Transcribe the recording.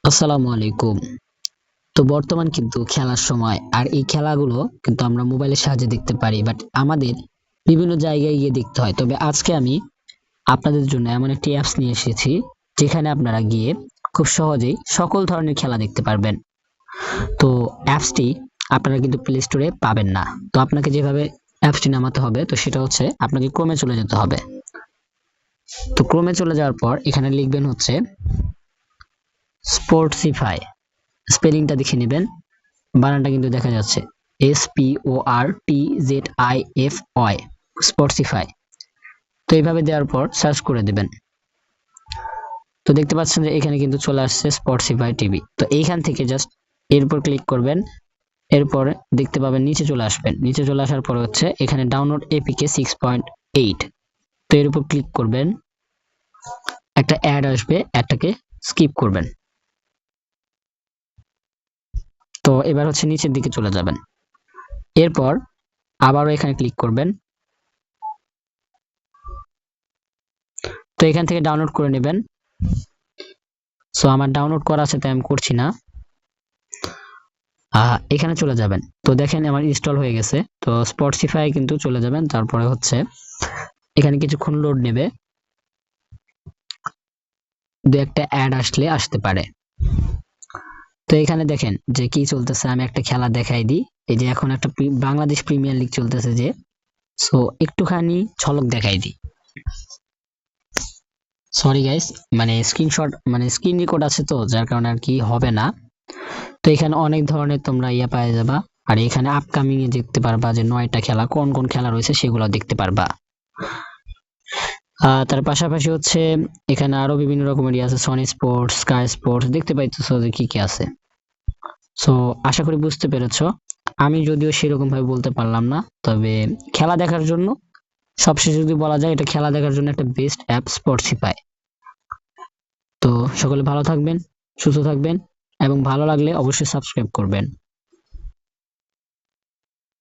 আসসালামু আলাইকুম। তো বর্তমান কিন্তু খেলার সময়, আর এই খেলাগুলো কিন্তু আমরা মোবাইলের সাহায্যে দেখতে পারি, বাট আমাদের বিভিন্ন জায়গায় গিয়ে দেখতে হয়। তবে আজকে আমি আপনাদের জন্য এমন একটি অ্যাপস নিয়ে এসেছি যেখানে আপনারা গিয়ে খুব সহজেই সকল ধরনের খেলা দেখতে পারবেন। তো অ্যাপসটি আপনারা কিন্তু প্লে স্টোরে পাবেন না। তো আপনাকে যেভাবে অ্যাপসটি নামাতে হবে, তো সেটা হচ্ছে আপনাকে ক্রোমে চলে যেতে হবে। তো ক্রোমে চলে যাওয়ার পর এখানে লিখবেন হচ্ছে স্পোর্টসিফাই। স্পেলিংটা দেখে নেবেন, বানানটা কিন্তু দেখা যাচ্ছে SPORTZIFY, স্পটিফাই। তো এইভাবে দেওয়ার পর সার্চ করে দিবেন। তো দেখতে পাচ্ছেন যে এখানে কিন্তু চলে আসছে স্পটিফাই টিভি। তো এইখান থেকে জাস্ট এর উপর ক্লিক করবেন। এরপর দেখতে পাবেন নিচে চলে আসবেন। নিচে চলে আসার পর হচ্ছে এখানে ডাউনলোড APK 6.8। তো এর উপর ক্লিক করবেন। একটা অ্যাড আসবে, অ্যাডটাকে স্কিপ করবেন। তো এবার হচ্ছে নিচের দিকে চলে যাবেন। এরপর আবারও এখানে ক্লিক করবেন। তো এখান থেকে ডাউনলোড করে নেবেন। সো আমার ডাউনলোড করা আছে তাই আমি করছি না। এখানে চলে যাবেন। তো দেখেন আমার ইনস্টল হয়ে গেছে। তো স্পটিফাই কিন্তু চলে যাবেন। তারপরে হচ্ছে এখানে কিছুক্ষণ লোড নেবে, দু একটা অ্যাড আসতে পারে। তো এখানে দেখেন যে কি চলতেছে, আমি একটা খেলা দেখাই দিই। এই যে এখন একটা বাংলাদেশ প্রিমিয়ার লিগ চলতেছে যে, সো একটুখানি ঝলক দেখাই দিই। সরি গাইস, মানে স্ক্রিনশট মানে স্ক্রিন রেকর্ড আছে, তো যার কারণে আর কি হবে না। তো এখানে অনেক ধরনের তোমরা পাওয়া যাবা। আর এখানে আপকামিং এ দেখতে পারবা যে 9টা খেলা, কোন কোন খেলা রয়েছে সেগুলো দেখতে পারবা। তার পাশাপাশি হচ্ছে এখানে আরো বিভিন্ন রকমের আছে, সনি স্পোর্টস, স্কাই স্পোর্টস, দেখতে পাইতেছো যে কি কি আছে। সো আশা করি বুঝতে পেরেছো। আমি যদিও সেরকম ভাবে বলতে পারলাম না, তবে খেলা দেখার জন্য সবশেষে যদি বলা যায়, এটা খেলা দেখার জন্য একটা বেস্ট অ্যাপ স্পটিফাই। তো সকলে ভালো থাকবেন, সুস্থ থাকবেন, এবং ভালো লাগলে অবশ্যই সাবস্ক্রাইব করবেন।